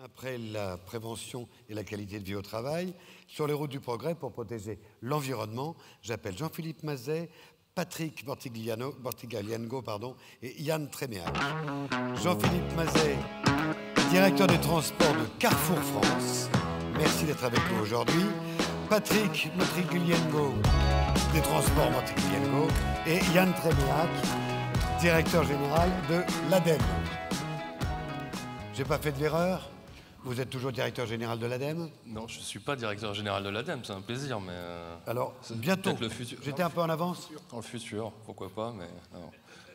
après la prévention et la qualité de vie au travail, sur les routes du progrès pour protéger l'environnement. J'appelle Jean-Philippe Mazet, Patrick Bortigliano et Yann Tréméac. Jean-Philippe Mazet, directeur des transports de Carrefour France. Merci d'être avec nous aujourd'hui. Patrick Bortigliano, des transports Bortigliano, et Yann Tréméac, directeur général de l'ADEME. J'ai pas fait de l'erreur? Vous êtes toujours directeur général de l'ADEME? Non, je ne suis pas directeur général de l'ADEME, c'est un plaisir, mais... Alors, bientôt. J'étais un peu en avance? Dans le futur, pourquoi pas, mais non.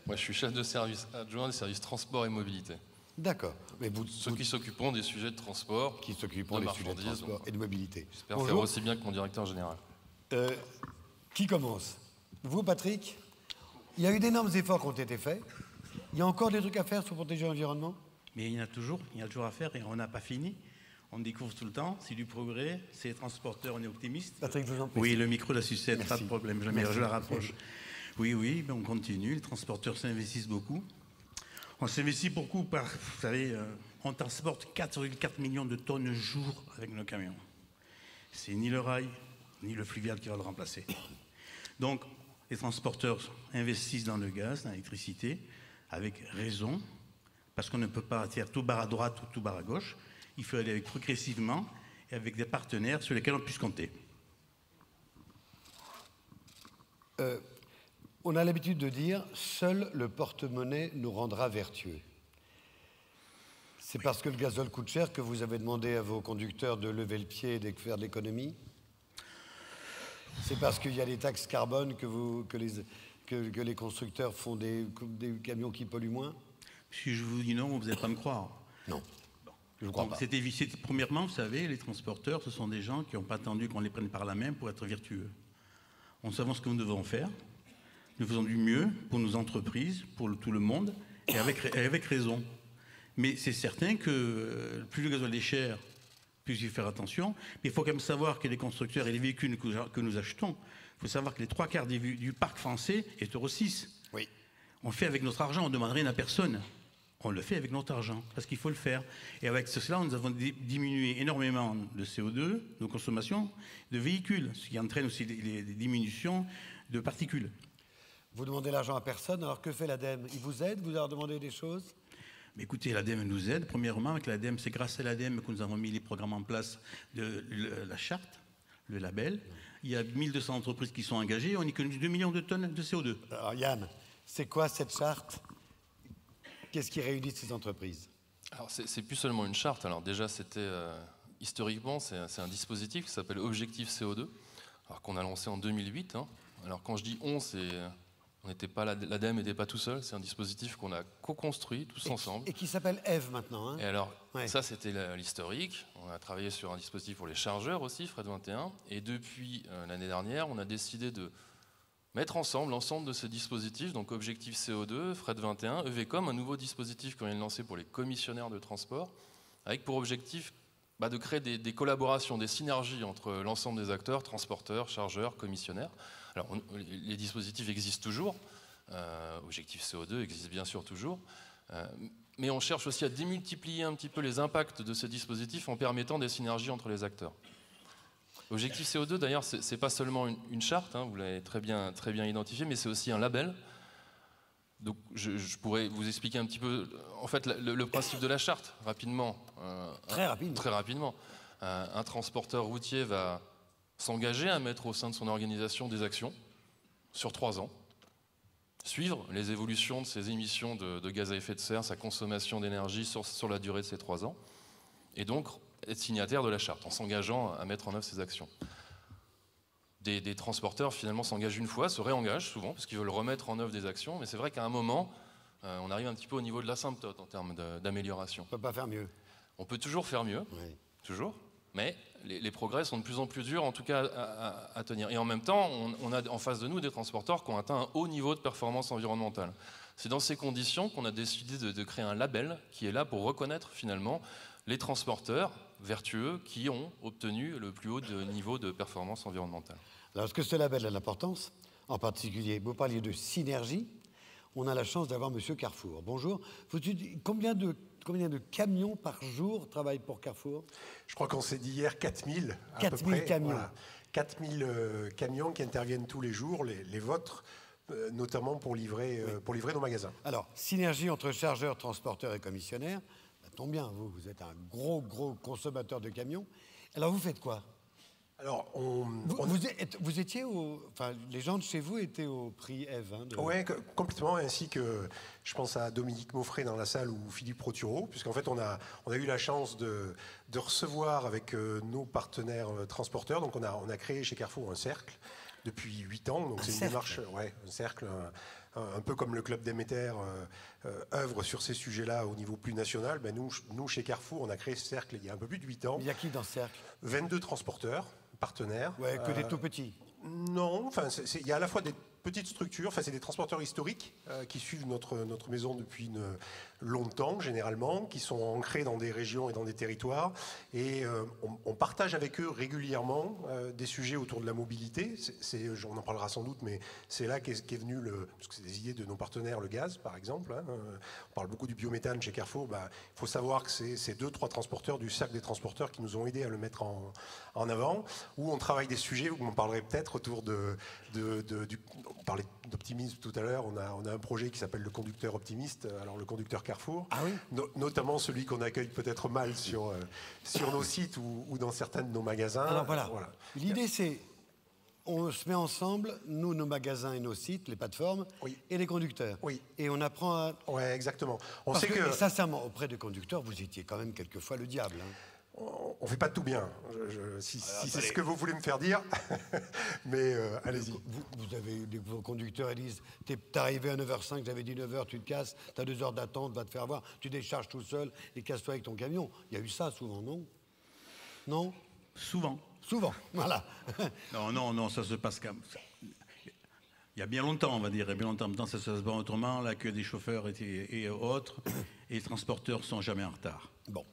Moi, je suis chef de service adjoint des services transport et mobilité. D'accord. Mais ceux qui s'occuperont des sujets de transport, qui s'occuperont des sujets de transport et de mobilité. J'espère faire aussi bien que mon directeur général. Qui commence? Vous, Patrick? Il y a eu d'énormes efforts qui ont été faits. Il y a encore des trucs à faire pour protéger l'environnement? Mais il y a toujours à faire et on n'a pas fini. On découvre tout le temps, c'est du progrès, c'est transporteur, on est optimiste. Patrick, je vous en prie. Oui, le micro, la sucette, Merci. pas de problème, je la rapproche. Oui, ben on continue, les transporteurs s'investissent beaucoup. On s'investit beaucoup vous savez, on transporte 4,4 millions de tonnes jour avec nos camions. C'est ni le rail, ni le fluvial qui va le remplacer. Donc, les transporteurs investissent dans le gaz, dans l'électricité, avec raison, parce qu'on ne peut pas faire tout barre à droite ou tout barre à gauche. Il faut aller progressivement et avec des partenaires sur lesquels on puisse compter. On a l'habitude de dire « seul le porte-monnaie nous rendra vertueux ». C'est parce que le gazole coûte cher que vous avez demandé à vos conducteurs de lever le pied et de faire de l'économie? C'est parce qu'il y a les taxes carbone que les constructeurs font des camions qui polluent moins? Si je vous dis non, vous n'allez pas me croire. Non, je ne crois pas. Premièrement, vous savez, les transporteurs, ce sont des gens qui n'ont pas attendu qu'on les prenne par la main pour être vertueux. On sait ce que nous devons faire. Nous faisons du mieux pour nos entreprises, pour tout le monde, et avec raison. Mais c'est certain que plus le gazole est cher, plus il faut faire attention. Mais il faut quand même savoir que les constructeurs et les véhicules que nous achetons, il faut savoir que les 3/4 du parc français est Euro 6. Oui. On fait avec notre argent, on ne demande rien à personne. On le fait avec notre argent, parce qu'il faut le faire. Et avec cela, nous avons diminué énormément de CO2, nos consommations de véhicules, ce qui entraîne aussi des diminutions de particules. Vous demandez l'argent à personne, alors que fait l'ADEME? Il vous aide? Vous leur demandez des choses? Mais écoutez, l'ADEME nous aide. Premièrement, avec l'ADEME, c'est grâce à l'ADEME que nous avons mis les programmes en place de la charte, le label. Il y a 1200 entreprises qui sont engagées, on économise 2 millions de tonnes de CO2. Alors Yann, c'est quoi cette charte? Qu'est-ce qui réunit ces entreprises? Alors, c'est plus seulement une charte. Alors déjà, c'était historiquement, c'est un dispositif qui s'appelle Objectif CO2, alors qu'on a lancé en 2008. Hein. Alors quand je dis on, l'ADEME n'était pas tout seul. C'est un dispositif qu'on a co-construit tous ensemble. Et qui s'appelle Eve maintenant. Hein. Et alors, ça c'était l'historique. On a travaillé sur un dispositif pour les chargeurs aussi, Fred 21. Et depuis l'année dernière, on a décidé de mettre ensemble l'ensemble de ces dispositifs, donc Objectif CO2, Fred 21, EVCOM, un nouveau dispositif qu'on vient de lancer pour les commissionnaires de transport, avec pour objectif de créer des collaborations, des synergies entre l'ensemble des acteurs, transporteurs, chargeurs, commissionnaires. Alors, les dispositifs existent toujours, Objectif CO2 existe bien sûr toujours, mais on cherche aussi à démultiplier un petit peu les impacts de ces dispositifs en permettant des synergies entre les acteurs. Objectif CO2, d'ailleurs, ce n'est pas seulement une charte, hein, vous l'avez très bien identifié, mais c'est aussi un label. Donc, je pourrais vous expliquer un petit peu, en fait, le principe de la charte, rapidement. Très rapidement. Très rapidement. Un transporteur routier va s'engager à mettre au sein de son organisation des actions sur 3 ans, suivre les évolutions de ses émissions de gaz à effet de serre, sa consommation d'énergie sur la durée de ces 3 ans, et donc être signataire de la charte, en s'engageant à mettre en œuvre ces actions. Des transporteurs, finalement, s'engagent une fois, se réengagent souvent, parce qu'ils veulent remettre en œuvre des actions, mais c'est vrai qu'à un moment, on arrive un petit peu au niveau de l'asymptote en termes d'amélioration. On ne peut pas faire mieux. On peut toujours faire mieux, toujours, mais les progrès sont de plus en plus durs, en tout cas, à tenir. Et en même temps, on a en face de nous des transporteurs qui ont atteint un haut niveau de performance environnementale. C'est dans ces conditions qu'on a décidé de créer un label qui est là pour reconnaître, finalement, les transporteurs vertueux qui ont obtenu le plus haut niveau de performance environnementale. Alors, est-ce que ce label a de l'importance? En particulier, vous parliez de synergie. On a la chance d'avoir M. Carrefour. Bonjour. Combien de combien de camions par jour travaillent pour Carrefour? Je crois qu'on s'est dit hier 4000 à 4000 peu près. camions. Voilà. 4000 camions qui interviennent tous les jours, les vôtres, notamment pour livrer nos magasins. Alors, synergie entre chargeurs, transporteurs et commissionnaires. Ça tombe bien, vous êtes un gros consommateur de camions. Alors, vous faites quoi? Alors, vous étiez enfin, les gens de chez vous étaient au prix Ève. Hein, Oui, complètement, ainsi que je pense à Dominique Mauffret dans la salle ou Philippe Proturo, puisqu'en fait on a eu la chance de recevoir avec nos partenaires transporteurs. Donc on a créé chez Carrefour un cercle depuis 8 ans. Donc c'est une démarche, un cercle, un peu comme le Club Déméter œuvre sur ces sujets-là au niveau plus national. Ben nous, chez Carrefour, on a créé ce cercle il y a un peu plus de 8 ans. Il y a qui dans ce cercle? 22 transporteurs, partenaires. Ouais, que des tout petits. Non, enfin, il y a à la fois des petites structures, enfin, c'est des transporteurs historiques qui suivent notre maison depuis longtemps, généralement, qui sont ancrés dans des régions et dans des territoires. Et on partage avec eux régulièrement des sujets autour de la mobilité. On en parlera sans doute, mais c'est là qu'est venu parce que c'est des idées de nos partenaires, le gaz, par exemple. Hein. On parle beaucoup du biométhane chez Carrefour. Il faut savoir que c'est 2-3 transporteurs du cercle des transporteurs qui nous ont aidés à le mettre en avant, où on travaille des sujets, où on parlerait peut-être autour on parlait d'optimisme tout à l'heure, on a un projet qui s'appelle le conducteur optimiste, alors le conducteur Carrefour, notamment celui qu'on accueille peut-être mal sur nos sites ou dans certains de nos magasins. Alors voilà. L'idée c'est, on se met ensemble, nous, nos magasins et nos sites, les plateformes, et les conducteurs. Oui. Et on apprend à... Oui, exactement. Parce que sincèrement, auprès des conducteurs, vous étiez quand même quelquefois le diable. Hein. On ne fait pas tout bien, si c'est ce que vous voulez me faire dire. Mais allez-y. Vos conducteurs, ils disent, t'es arrivé à 9h05, j'avais dit 9h, tu te casses, t'as 2 heures d'attente, va te faire voir, tu décharges tout seul et casse-toi avec ton camion. Il y a eu ça souvent, non? Non? Souvent. Souvent, voilà. Non, ça se passe comme ça. Il y a bien longtemps, on va dire, maintenant ça se passe pas autrement, là, que des chauffeurs et autres, et les transporteurs sont jamais en retard. Bon.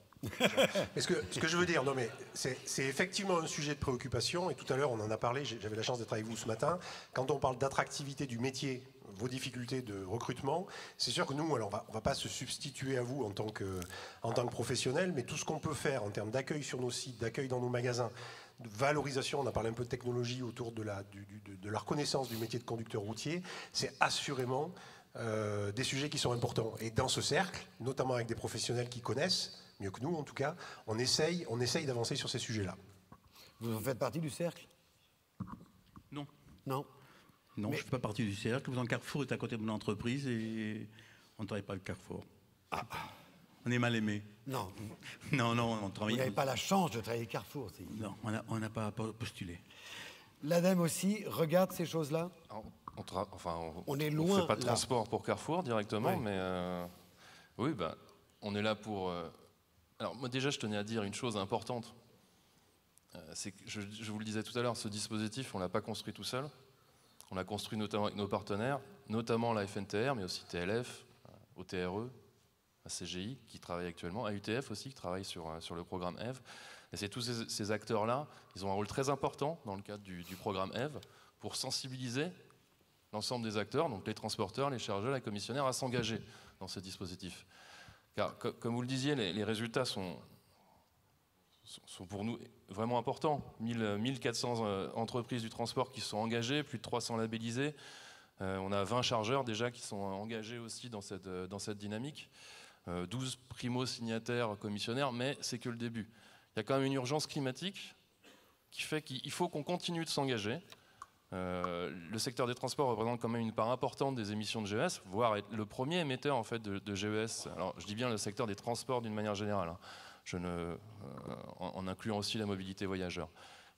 Mais ce que je veux dire, non mais c'est effectivement un sujet de préoccupation, et tout à l'heure on en a parlé, j'avais la chance d'être avec vous ce matin. Quand on parle d'attractivité du métier, vos difficultés de recrutement, c'est sûr que nous, alors on va pas se substituer à vous en tant que professionnel, mais tout ce qu'on peut faire en termes d'accueil sur nos sites, d'accueil dans nos magasins, de valorisation, on a parlé un peu de technologie autour de la reconnaissance du métier de conducteur routier, c'est assurément des sujets qui sont importants. Et dans ce cercle, notamment avec des professionnels qui connaissent, mieux que nous en tout cas, on essaye d'avancer sur ces sujets-là. Vous en faites partie du cercle? Non. Non. Non, je ne fais pas partie du cercle. Pourtant, Carrefour est à côté de mon entreprise et on ne travaille pas avec Carrefour. On est mal aimé. Non. Non, on travaille... Vous n'avez pas la chance de travailler avec Carrefour. Non, on n'a pas postulé. L'ADEME aussi regarde ces choses-là? On est loin. On ne fait pas de transport pour Carrefour directement, mais oui, on est là pour... Alors moi déjà, je tenais à dire une chose importante. C'est que je vous le disais tout à l'heure, ce dispositif, on ne l'a pas construit tout seul. On l'a construit notamment avec nos partenaires, notamment la FNTR, mais aussi TLF, OTRE, la CGI qui travaille actuellement, AUTF aussi qui travaille sur le programme EVE. Et c'est tous ces acteurs-là, ils ont un rôle très important dans le cadre du programme EVE pour sensibiliser l'ensemble des acteurs, donc les transporteurs, les chargeurs, les commissionnaires, à s'engager dans ce dispositif. Car, comme vous le disiez, les résultats sont pour nous vraiment importants. 1400 entreprises du transport qui sont engagées, plus de 300 labellisées. On a 20 chargeurs déjà qui sont engagés aussi dans cette dynamique. 12 primo-signataires commissionnaires, mais c'est que le début. Il y a quand même une urgence climatique qui fait qu'il faut qu'on continue de s'engager. Le secteur des transports représente quand même une part importante des émissions de GES, voire être le premier émetteur en fait de GES. Alors je dis bien le secteur des transports d'une manière générale, hein. En incluant aussi la mobilité voyageur.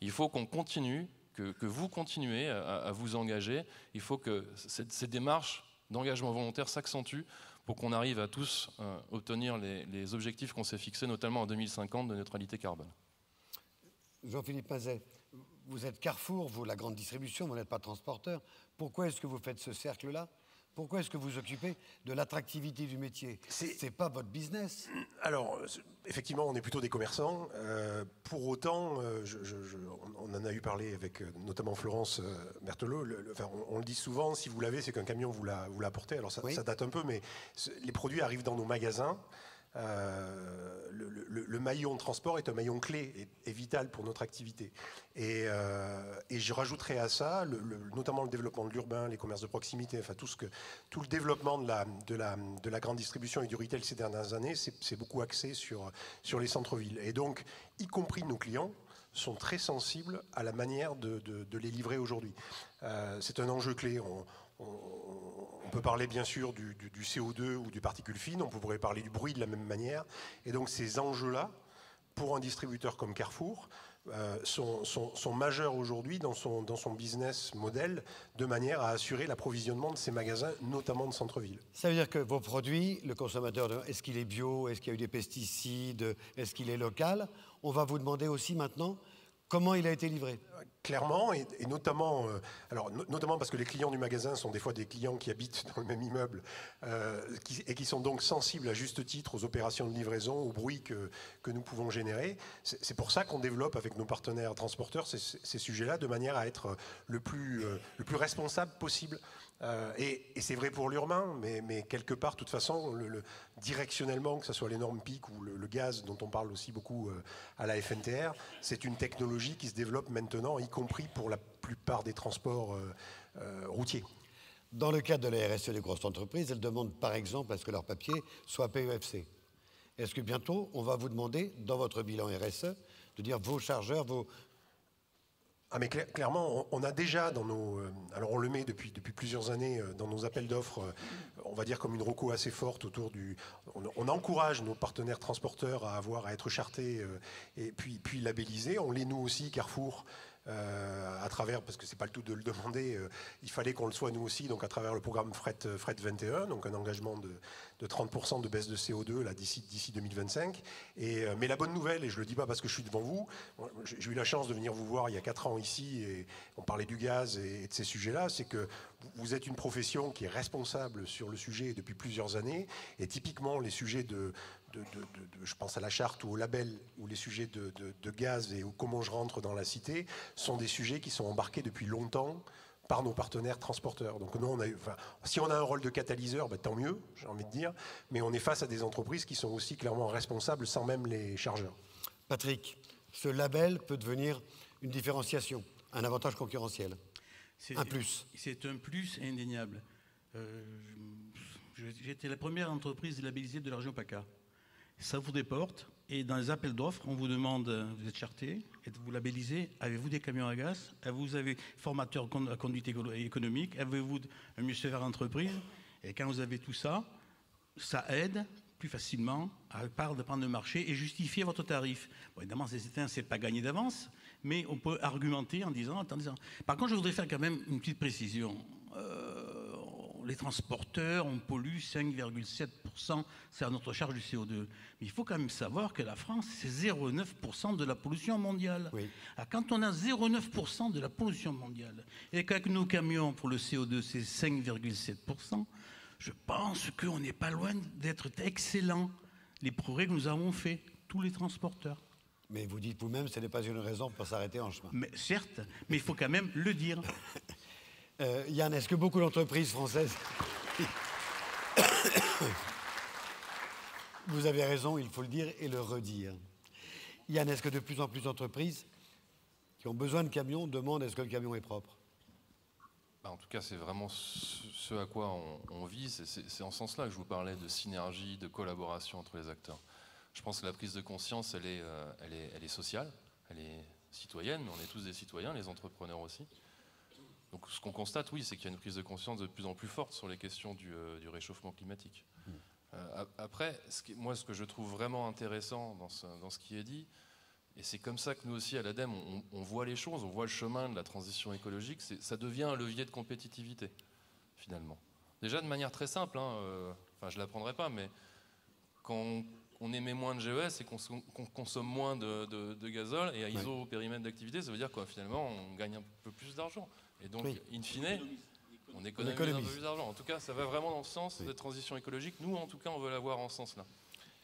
Il faut qu'on continue, que vous continuez à vous engager. Il faut que ces démarches d'engagement volontaire s'accentuent pour qu'on arrive à tous obtenir les objectifs qu'on s'est fixés, notamment en 2050 de neutralité carbone. Jean-Philippe Mazet, vous êtes Carrefour, vous la grande distribution, vous n'êtes pas transporteur. Pourquoi est-ce que vous faites ce cercle-là? Pourquoi est-ce que vous vous occupez de l'attractivité du métier? C'est pas votre business. Alors, effectivement, on est plutôt des commerçants. Pour autant, on en a eu parlé avec notamment Florence Berthelot. On le dit souvent, si vous l'avez, c'est qu'un camion vous l'a apporté. Alors ça date un peu, mais les produits arrivent dans nos magasins. le maillon transport est un maillon clé et vital pour notre activité. Et je rajouterai à ça, notamment le développement de l'urbain, les commerces de proximité, enfin tout le développement de la grande distribution et du retail ces dernières années, c'est beaucoup axé sur les centres-villes. Et donc, y compris nos clients, sont très sensibles à la manière de les livrer aujourd'hui. C'est un enjeu clé. On peut parler bien sûr du CO2 ou des particules fines, on pourrait parler du bruit de la même manière. Et donc ces enjeux-là, pour un distributeur comme Carrefour, sont majeurs aujourd'hui dans son business model, de manière à assurer l'approvisionnement de ces magasins, notamment de centre-ville. Ça veut dire que vos produits, le consommateur, est-ce qu'il est bio, est-ce qu'il y a eu des pesticides, est-ce qu'il est local? On va vous demander aussi maintenant comment il a été livré. Clairement, et notamment, notamment parce que les clients du magasin sont des fois des clients qui habitent dans le même immeuble et qui sont donc sensibles à juste titre aux opérations de livraison, au bruit que nous pouvons générer. C'est pour ça qu'on développe avec nos partenaires transporteurs ces sujets-là de manière à être le plus responsable possible. Et c'est vrai pour l'urbain, mais quelque part, de toute façon, directionnellement, que ce soit les normes PIC ou le gaz dont on parle aussi beaucoup à la FNTR, c'est une technologie qui se développe maintenant, y compris pour la plupart des transports routiers. Dans le cadre de la RSE des grosses entreprises, elles demandent par exemple à ce que leur papier soit PEFC. Est-ce que bientôt, on va vous demander, dans votre bilan RSE, de dire vos chargeurs, Ah mais clairement, on a déjà dans nos... alors on le met depuis plusieurs années dans nos appels d'offres, on va dire comme une reco assez forte autour du... On encourage nos partenaires transporteurs à être chartés et puis labellisés. On l'est nous aussi, Carrefour, à travers, parce que c'est pas le tout de le demander, il fallait qu'on le soit nous aussi, donc à travers le programme Fret 21, donc un engagement de 30% de baisse de CO2 là, d'ici 2025. Mais la bonne nouvelle, et je le dis pas parce que je suis devant vous, j'ai eu la chance de venir vous voir il y a 4 ans ici, et on parlait du gaz et de ces sujets-là, c'est que vous êtes une profession qui est responsable sur le sujet depuis plusieurs années, et typiquement les sujets je pense à la charte ou au label, ou les sujets de gaz et comment je rentre dans la cité, sont des sujets qui sont embarqués depuis longtemps par nos partenaires transporteurs. Donc nous, si on a un rôle de catalyseur, tant mieux, j'ai envie de dire, mais on est face à des entreprises qui sont aussi clairement responsables sans même les chargeurs. Patrick, ce label peut devenir une différenciation, un avantage concurrentiel, un plus. C'est un plus indéniable. J'étais la première entreprise labellisée de la région PACA. Ça vous déporte, et dans les appels d'offres, on vous demande, vous êtes charté, êtes-vous labellisé, avez-vous des camions à gaz, vous avez formateur à conduite économique, avez-vous un ministère de l'entreprise, et quand vous avez tout ça, ça aide plus facilement à prendre le marché et justifier votre tarif. Bon, évidemment, c'est pas gagné d'avance, mais on peut argumenter en disant, attendez. Par contre, je voudrais faire quand même une petite précision. Les transporteurs, on pollue 5,7%, c'est à notre charge du CO2. Mais il faut quand même savoir que la France, c'est 0,9% de la pollution mondiale. Oui. Alors, quand on a 0,9% de la pollution mondiale, et qu'avec nos camions, pour le CO2, c'est 5,7%, je pense qu'on n'est pas loin d'être excellent. Les progrès que nous avons faits, tous les transporteurs. Mais vous dites vous-même, ce n'est pas une raison pour s'arrêter en chemin. Mais, certes, mais il faut quand même le dire. Yann, est-ce que beaucoup d'entreprises françaises... Vous avez raison, il faut le dire et le redire. Yann, est-ce que de plus en plus d'entreprises qui ont besoin de camions demandent est-ce que le camion est propre? En tout cas, c'est vraiment ce à quoi on vise. C'est en ce sens-là que je vous parlais de synergie, de collaboration entre les acteurs. Je pense que la prise de conscience, elle est sociale, elle est citoyenne, mais on est tous des citoyens, les entrepreneurs aussi. Donc ce qu'on constate, oui, c'est qu'il y a une prise de conscience de plus en plus forte sur les questions du réchauffement climatique. Après, ce que je trouve vraiment intéressant dans ce qui est dit, et c'est comme ça que nous aussi à l'ADEME, on voit les choses, on voit le chemin de la transition écologique, ça devient un levier de compétitivité, finalement. Déjà de manière très simple, je ne l'apprendrai pas, mais quand on émet moins de GES et qu'on consomme moins de gazole, et à isopérimètre d'activité, ça veut dire quoi, finalement, on gagne un peu plus d'argent. Et donc, in fine, on économise un peu plus d'argent. En tout cas, ça va vraiment dans le sens de transition écologique. Nous, en tout cas, on veut l'avoir en ce sens-là.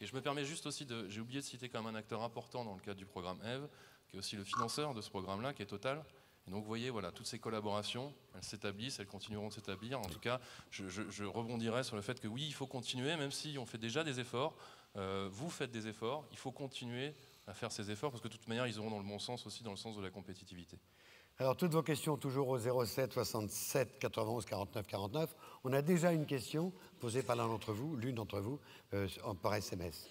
Et je me permets juste aussi j'ai oublié de citer quand même un acteur important dans le cadre du programme EVE, qui est aussi le financeur de ce programme-là, qui est Total. Et donc, vous voyez, voilà, toutes ces collaborations, elles s'établissent, elles continueront de s'établir. En tout cas, je rebondirai sur le fait que oui, il faut continuer, même si on fait déjà des efforts. vous faites des efforts, il faut continuer à faire ces efforts parce que de toute manière, ils auront dans le bon sens aussi, dans le sens de la compétitivité. Alors, toutes vos questions, toujours au 07 67 91 49 49. On a déjà une question posée par l'une d'entre vous, par SMS.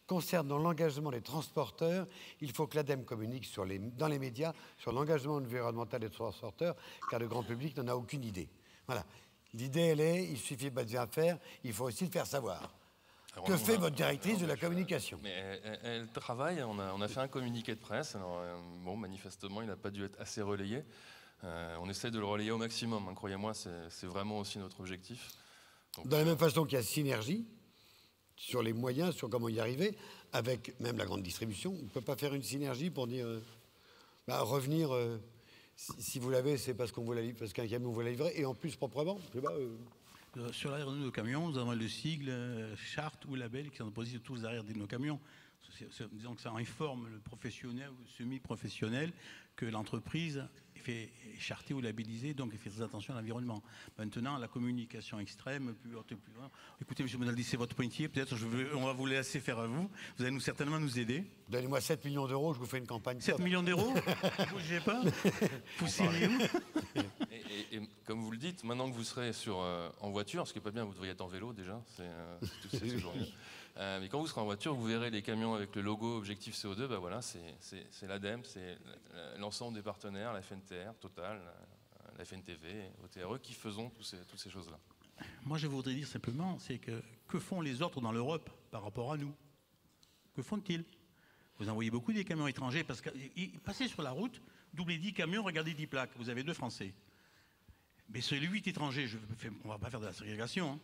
Concernant l'engagement des transporteurs, il faut que l'ADEME communique dans les médias sur l'engagement environnemental des transporteurs, car le grand public n'en a aucune idée. Voilà. L'idée, elle est, il suffit pas de bien faire, il faut aussi le faire savoir. Alors, que fait votre directrice de la communication? Elle travaille, on a fait un communiqué de presse, alors, bon, manifestement, il n'a pas dû être assez relayé. On essaie de le relayer au maximum, hein, croyez-moi, c'est vraiment aussi notre objectif. Donc, de la même façon qu'il y a synergie sur les moyens, sur comment y arriver, avec même la grande distribution, on ne peut pas faire une synergie pour dire revenir, si vous l'avez, c'est parce qu'un camion vous l'a livré, et en plus proprement. Je sais pas, Sur l'arrière de nos camions, nous avons le sigle, charte ou label qui sont posés sur tous les arrières de nos camions. Disons que ça informe le professionnel ou le semi-professionnel que l'entreprise est chartée ou labellisée, donc elle fait très attention à l'environnement. Maintenant, la communication extrême, plus haute et plus loin. Écoutez, M. Monaldi, c'est votre pointier. Peut-être on va vous laisser faire à vous. Vous allez certainement nous aider. Donnez-moi 7 millions d'euros, je vous fais une campagne. 7 millions d'euros? Vous ne bougez pas? Vous signez où? Et comme vous le dites, maintenant que vous serez en voiture, ce qui n'est pas bien, vous devriez être en vélo déjà, c'est toujours mieux. Mais quand vous serez en voiture, vous verrez les camions avec le logo Objectif CO2, ben voilà, c'est l'ADEME, c'est l'ensemble des partenaires, la FNTR, Total, la FNTV, OTRE, qui faisons toutes ces choses-là. Moi, je voudrais dire simplement, c'est que font les autres dans l'Europe par rapport à nous? Que font-ils? Vous envoyez beaucoup des camions étrangers, parce que passez sur la route, doublez 10 camions, regardez 10 plaques, vous avez 2 Français. Mais sur les 8 étrangers, on ne va pas faire de la ségrégation. Hein.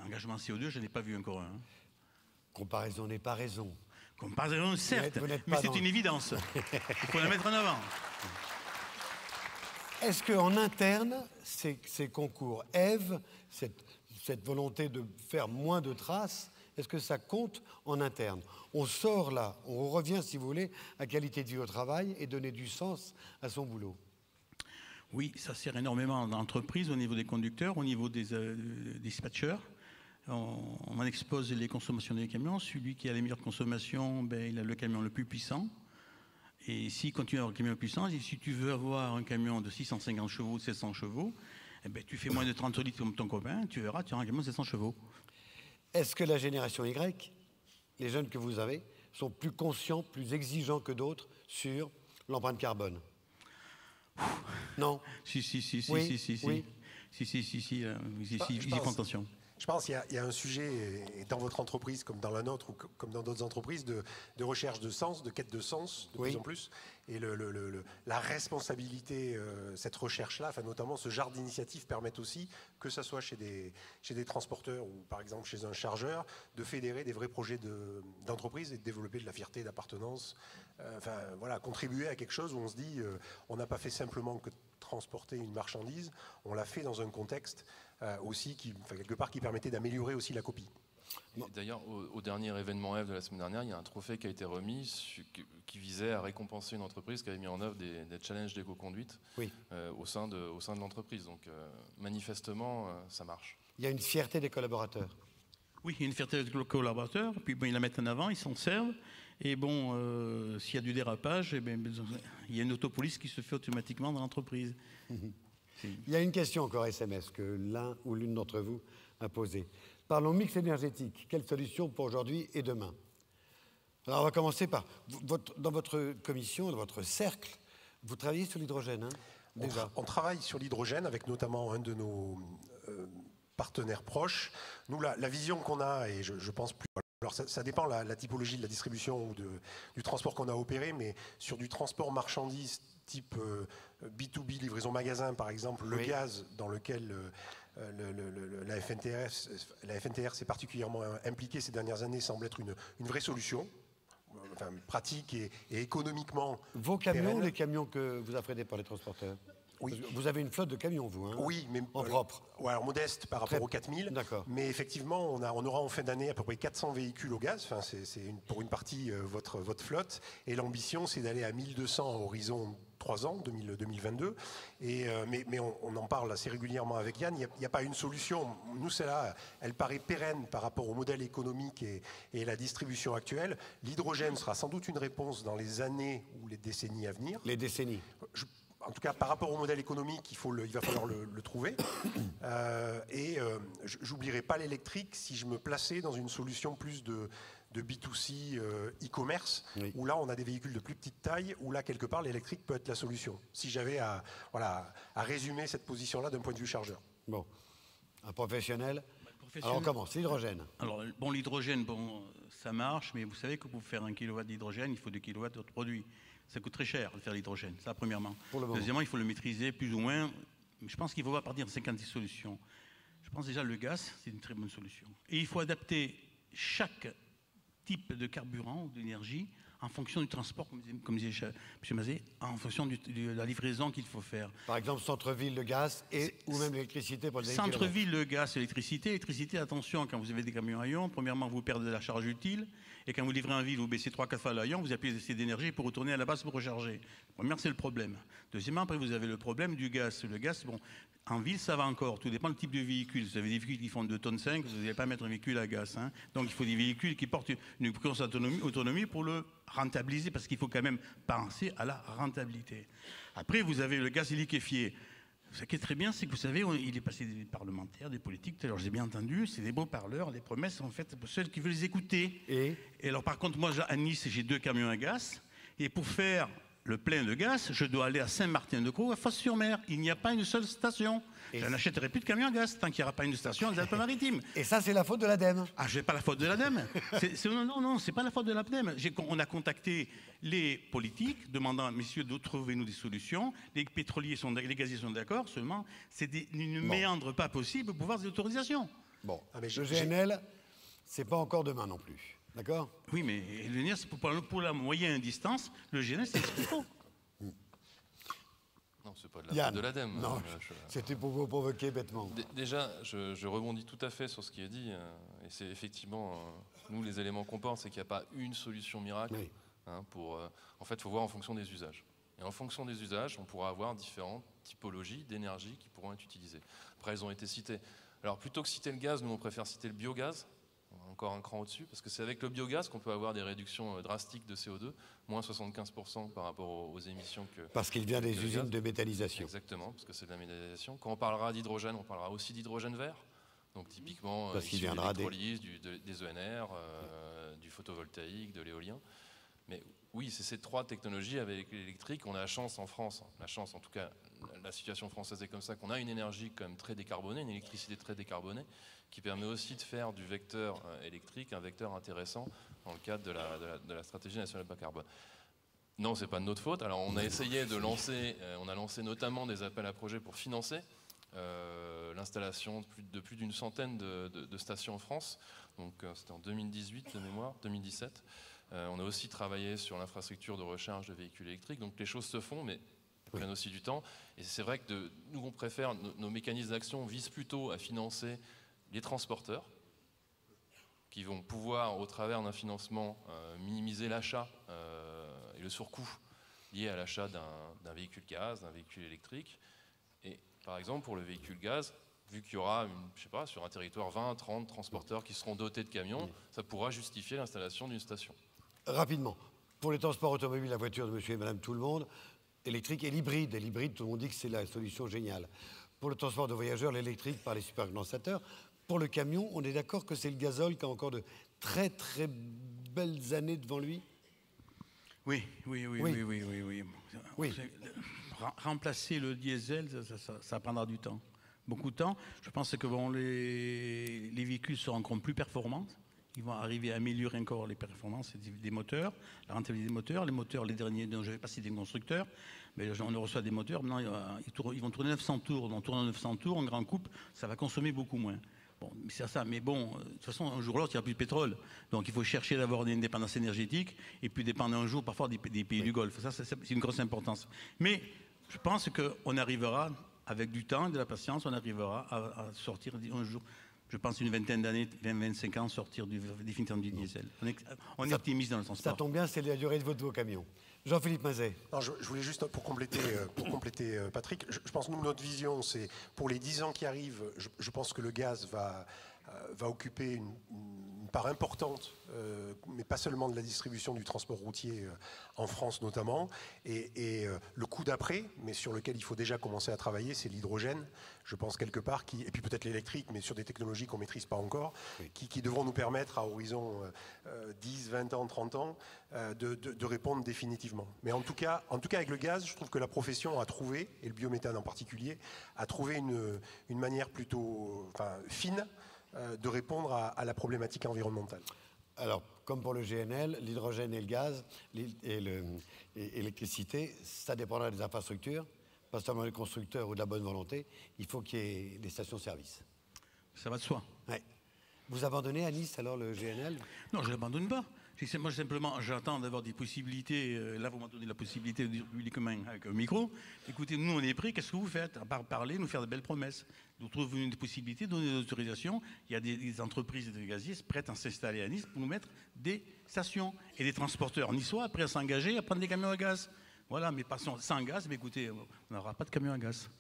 Engagement CO2, je n'ai pas vu encore un. Hein. Comparaison n'est pas raison. Comparaison, certes, mais c'est une évidence. Il faut la mettre en avant. Est-ce qu'en interne, ces concours Ève, cette volonté de faire moins de traces, est-ce que ça compte en interne? On sort là, on revient, si vous voulez, à qualité de vie au travail et donner du sens à son boulot. Oui, ça sert énormément d'entreprises au niveau des conducteurs, au niveau des dispatchers. On en expose les consommations des camions. Celui qui a les meilleures consommations, il a le camion le plus puissant. Et s'il continue à avoir un camion puissant, et si tu veux avoir un camion de 650 chevaux, de 700 chevaux, tu fais moins de 30 litres comme ton copain, tu verras, tu auras un camion de 700 chevaux. Est-ce que la génération Y, les jeunes que vous avez, sont plus conscients, plus exigeants que d'autres sur l'empreinte carbone? Non. Si, oui. Ils y font attention. Je pense qu'il y a un sujet, dans votre entreprise comme dans la nôtre ou comme dans d'autres entreprises, de recherche de sens, de quête de sens, de plus en plus. Et la responsabilité, cette recherche-là, notamment ce genre d'initiatives permettent aussi, que ce soit chez des transporteurs ou par exemple chez un chargeur, de fédérer des vrais projets d'entreprise et de développer de la fierté, d'appartenance. Contribuer à quelque chose où on se dit, on n'a pas fait simplement que transporter une marchandise, on l'a fait dans un contexte aussi quelque part qui permettait d'améliorer aussi la copie. D'ailleurs, au dernier événement Ève de la semaine dernière, il y a un trophée qui a été remis qui visait à récompenser une entreprise qui avait mis en œuvre des challenges d'éco-conduite au sein de l'entreprise. Donc manifestement, ça marche. Il y a une fierté des collaborateurs. Oui, il y a une fierté des collaborateurs, puis ils la mettent en avant, ils s'en servent. Et s'il y a du dérapage, il y a une autopolice qui se fait automatiquement dans l'entreprise. Il y a une question encore SMS que l'un ou l'une d'entre vous a posée. Parlons mix énergétique. Quelle solution pour aujourd'hui et demain? Alors on va commencer par, dans votre commission, dans votre cercle, vous travaillez sur l'hydrogène, hein, déjà. On travaille sur l'hydrogène avec notamment un de nos partenaires proches. Nous, la vision qu'on a, et je pense plus... Alors ça dépend la typologie de la distribution ou du transport qu'on a opéré, mais sur du transport marchandises type B2B, livraison magasin par exemple, le gaz dans lequel la FNTR s'est particulièrement impliquée ces dernières années semble être une vraie solution, pratique et économiquement. Vos camions, les camions que vous affrétez par les transporteurs? Oui. Vous avez une flotte de camions, vous, hein? Oui, mais en propre. Alors modeste par rapport aux 4000. D'accord. Mais effectivement, on aura en fin d'année à peu près 400 véhicules au gaz. C'est pour une partie votre flotte. Et l'ambition, c'est d'aller à 1200 à horizon 3 ans, 2022. Mais on en parle assez régulièrement avec Yann. Il n'y a pas une solution. Nous, celle-là, elle paraît pérenne par rapport au modèle économique et la distribution actuelle. L'hydrogène sera sans doute une réponse dans les années ou les décennies à venir. Les décennies. En tout cas, par rapport au modèle économique, il va falloir le trouver. J'oublierai pas l'électrique si je me plaçais dans une solution plus de B2C e-commerce, oui. Où là, on a des véhicules de plus petite taille, où là, quelque part, l'électrique peut être la solution. Si j'avais à résumer cette position-là d'un point de vue chargeur. Bon. Un professionnel. Alors on commence, l'hydrogène. Alors bon, l'hydrogène, bon, ça marche, mais vous savez que pour faire 1 kW d'hydrogène, il faut 2 kW d'autres produits. Ça coûte très cher de faire l'hydrogène, ça premièrement. Deuxièmement, il faut le maîtriser plus ou moins. Je pense qu'il ne faut pas partir de 50 solutions. Je pense déjà le gaz, c'est une très bonne solution. Et il faut adapter chaque type de carburant ou d'énergie en fonction du transport, comme disait M. Mazet, en fonction de la livraison qu'il faut faire. Par exemple, centre-ville, le gaz ou même l'électricité pour le véhicule. Centre-ville, le gaz, l'électricité. L'électricité, attention, quand vous avez des camions à ion, premièrement, vous perdez de la charge utile. Et quand vous livrez en ville, vous baissez 3-4 fois l'ion, vous appuyez assez d'énergie pour retourner à la base pour recharger. Premièrement, c'est le problème. Deuxièmement, après, vous avez le problème du gaz. Le gaz, bon, en ville, ça va encore. Tout dépend du type de véhicule. Vous avez des véhicules qui font 2,5 tonnes, vous n'allez pas mettre un véhicule à gaz. Hein. Donc, il faut des véhicules qui portent une grosse autonomie pour le rentabiliser, parce qu'il faut quand même penser à la rentabilité. Après, vous avez le gaz liquéfié. Ce qui est très bien, c'est que vous savez, il est passé des parlementaires, des politiques, alors j'ai bien entendu, c'est des beaux parleurs, les promesses sont faites pour ceux qui veulent les écouter. Et alors par contre, moi à Nice, j'ai 2 camions à gaz, et pour faire le plein de gaz, je dois aller à Saint-Martin-de-Crau, à Fos-sur-Mer. Il n'y a pas une seule station. Je n'achèterai plus de camions à gaz tant qu'il n'y aura pas une station des Alpes-Maritimes. Et ça, c'est la faute de l'ADEME. Ah, je n'ai pas la faute de l'ADEME. Non, c'est pas la faute de l'ADEME. On a contacté les politiques, demandant, messieurs, de trouver-nous des solutions. Les pétroliers les gaziers sont d'accord, seulement, c'est une méandre pas possible pour pouvoir des autorisations. Bon, le GNL, c'est pas encore demain non plus. D'accord ? Oui, mais le GNL, c'est pour la moyenne distance, le GNL, c'est ce qu'il faut. Non, c'est pas de la faute de l'ADEME. Non, c'était pour vous provoquer bêtement. Déjà, je rebondis tout à fait sur ce qui est dit. Et c'est effectivement, nous, les éléments qu'on porte, c'est qu'il n'y a pas une solution miracle. Oui. En fait, il faut voir en fonction des usages. Et en fonction des usages, on pourra avoir différentes typologies d'énergie qui pourront être utilisées. Après, elles ont été citées. Alors, plutôt que citer le gaz, nous, on préfère citer le biogaz. Encore un cran au-dessus, parce que c'est avec le biogaz qu'on peut avoir des réductions drastiques de CO2, moins 75% par rapport aux émissions que... Parce qu'il vient des usines de méthanisation. Exactement, parce que c'est de la méthanisation. Quand on parlera d'hydrogène, on parlera aussi d'hydrogène vert, donc typiquement issu de l'électrolyse, des ENR, du photovoltaïque, de l'éolien. Mais oui, c'est ces 3 technologies avec l'électrique. On a la chance en France, en tout cas, la situation française est comme ça, qu'on a une énergie quand même très décarbonée, une électricité très décarbonée, qui permet aussi de faire du vecteur électrique un vecteur intéressant dans le cadre de la stratégie nationale bas carbone. Non, c'est pas de notre faute. Alors, on a essayé de lancer, on a lancé notamment des appels à projets pour financer l'installation de plus d'une centaine de stations en France. Donc, c'était en 2018 de mémoire, 2017. On a aussi travaillé sur l'infrastructure de recharge de véhicules électriques. Donc, les choses se font, mais prennent aussi du temps. Et c'est vrai que nous, on préfère, nos mécanismes d'action visent plutôt à financer les transporteurs qui vont pouvoir, au travers d'un financement, minimiser l'achat et le surcoût lié à l'achat d'un véhicule gaz, d'un véhicule électrique. Et par exemple, pour le véhicule gaz, vu qu'il y aura, sur un territoire 20, 30 transporteurs qui seront dotés de camions, ça pourra justifier l'installation d'une station. Rapidement, pour les transports automobiles, la voiture de monsieur et madame tout le monde, électrique et l'hybride. Et l'hybride, tout le monde dit que c'est la solution géniale. Pour le transport de voyageurs, l'électrique par les supercondensateurs. Pour le camion, on est d'accord que c'est le gazole qui a encore de très très belles années devant lui ? Oui. Remplacer le diesel, ça prendra du temps. Beaucoup de temps. Je pense que les véhicules seront encore plus performants. Ils vont arriver à améliorer encore les performances des moteurs, la rentabilité des moteurs. Les moteurs, les derniers, dont je ne vais pas citer des constructeurs, mais on reçoit des moteurs. Maintenant, ils vont tourner 900 tours. Donc, tourner 900 tours en grand couple, ça va consommer beaucoup moins. Bon, c'est ça. Mais bon, de toute façon, un jour ou l'autre, il n'y a plus de pétrole. Donc, il faut chercher d'avoir une indépendance énergétique et puis dépendre un jour, parfois, des pays du Golfe. Ça, c'est une grosse importance. Mais je pense qu'on arrivera, avec du temps et de la patience, on arrivera à sortir un jour je pense, une vingtaine d'années, 20-25 ans, sortir définitivement du diesel. On est optimiste dans le transport. Ça tombe bien, c'est la durée de vos camions. Jean-Philippe Mazet. Non, je voulais juste, pour compléter Patrick, je pense que nous, notre vision, c'est pour les 10 ans qui arrivent, je pense que le gaz va occuper une part importante, mais pas seulement de la distribution du transport routier en France notamment. Et le coup d'après, mais sur lequel il faut déjà commencer à travailler, c'est l'hydrogène, je pense quelque part, et puis peut-être l'électrique, mais sur des technologies qu'on ne maîtrise pas encore, qui devront nous permettre à horizon 10, 20 ans, 30 ans, de répondre définitivement. Mais en tout cas, avec le gaz, je trouve que la profession a trouvé, et le biométhane en particulier, a trouvé une manière plutôt fine de répondre à la problématique environnementale. Alors, comme pour le GNL, l'hydrogène et le gaz et l'électricité, ça dépendra des infrastructures, pas seulement des constructeurs ou de la bonne volonté. Il faut qu'il y ait des stations-service. Ça va de soi. Ouais. Vous abandonnez à Nice alors le GNL? Non, je ne l'abandonne pas. Moi, simplement, j'attends d'avoir des possibilités. Là, vous m'avez donné la possibilité de dire publiquement avec un micro. Écoutez, nous, on est prêts. Qu'est-ce que vous faites? À part parler, nous faire de belles promesses. Nous trouvons des possibilités, donner des autorisations. Il y a des entreprises de gaziers prêtes à s'installer à Nice pour nous mettre des stations. Et des transporteurs niçois prêts à s'engager à prendre des camions à gaz. Voilà, mais sans gaz, mais écoutez, on n'aura pas de camions à gaz.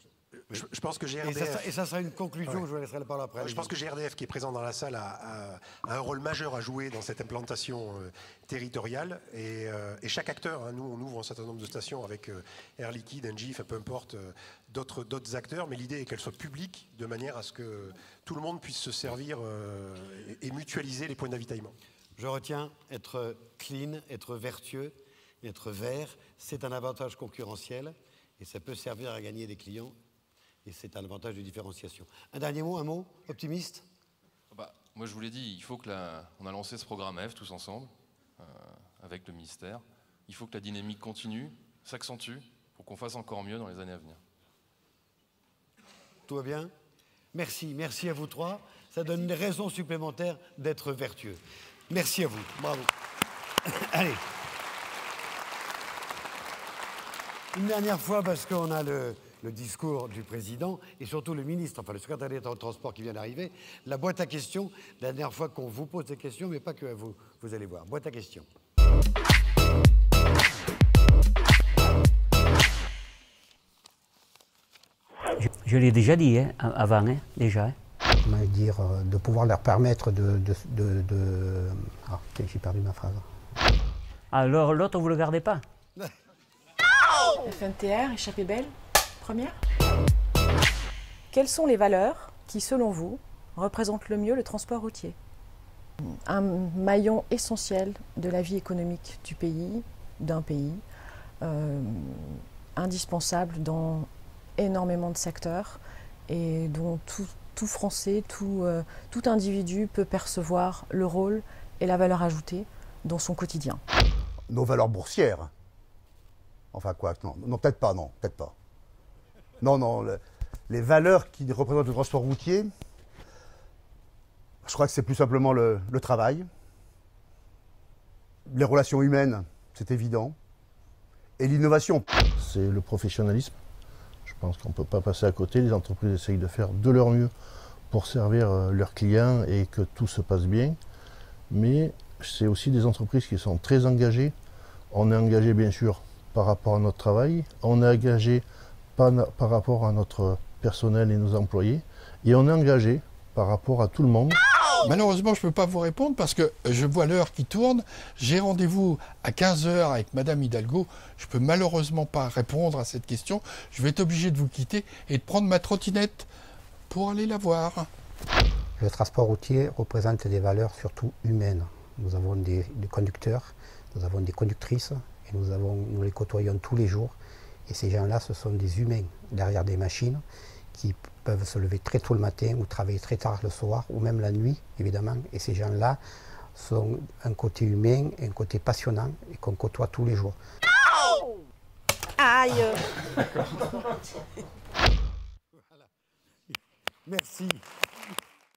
Je pense que GRDF... Et ça sera une conclusion, je vous laisserai la parole après. Je pense que GRDF, qui est présent dans la salle, a un rôle majeur à jouer dans cette implantation territoriale. Et chaque acteur, nous on ouvre un certain nombre de stations avec Air Liquide, Engie, peu importe, d'autres acteurs, mais l'idée est qu'elles soient publiques de manière à ce que tout le monde puisse se servir et mutualiser les points d'avitaillement. Je retiens être clean, être vertueux, être vert, c'est un avantage concurrentiel et ça peut servir à gagner des clients. Et c'est un avantage de différenciation. Un dernier mot, un mot optimiste? Moi, je vous l'ai dit, il faut que on a lancé ce programme F tous ensemble, avec le ministère. Il faut que la dynamique continue, s'accentue, pour qu'on fasse encore mieux dans les années à venir. Tout va bien? Merci. Merci à vous trois. Ça donne une raison supplémentaire d'être vertueux. Merci à vous. Bravo. Allez. Une dernière fois, parce qu'on a le discours du président et surtout le ministre, enfin le secrétaire d'État au transport qui vient d'arriver, la boîte à questions, la dernière fois qu'on vous pose des questions, mais pas que vous, vous allez voir. Boîte à questions. Je l'ai déjà dit, hein, avant, hein, déjà. Comment dire, de pouvoir leur permettre Ah, j'ai perdu ma phrase. Alors l'autre, vous le gardez pas? FNTR, échappée belle, première. Quelles sont les valeurs qui, selon vous, représentent le mieux le transport routier? Un maillon essentiel de la vie économique du pays, d'un pays, indispensable dans énormément de secteurs et dont tout Français, tout individu peut percevoir le rôle et la valeur ajoutée dans son quotidien. Nos valeurs boursières. Enfin quoi, non, peut-être pas, non, peut-être pas. Non, les valeurs qui représentent le transport routier, je crois que c'est plus simplement le travail, les relations humaines, c'est évident, et l'innovation. C'est le professionnalisme. Je pense qu'on ne peut pas passer à côté. Les entreprises essayent de faire de leur mieux pour servir leurs clients et que tout se passe bien. Mais c'est aussi des entreprises qui sont très engagées. On est engagé bien sûr par rapport à notre travail, on est engagé par rapport à notre personnel et nos employés, et on est engagé par rapport à tout le monde. Malheureusement, je ne peux pas vous répondre parce que je vois l'heure qui tourne. J'ai rendez-vous à 15 h avec Madame Hidalgo. Je ne peux malheureusement pas répondre à cette question. Je vais être obligé de vous quitter et de prendre ma trottinette pour aller la voir. Le transport routier représente des valeurs surtout humaines. Nous avons des conducteurs, nous avons des conductrices, et nous les côtoyons tous les jours. Et ces gens-là, ce sont des humains derrière des machines qui peuvent se lever très tôt le matin ou travailler très tard le soir ou même la nuit, évidemment. Et ces gens-là sont un côté humain et un côté passionnant et qu'on côtoie tous les jours. Aïe. Merci.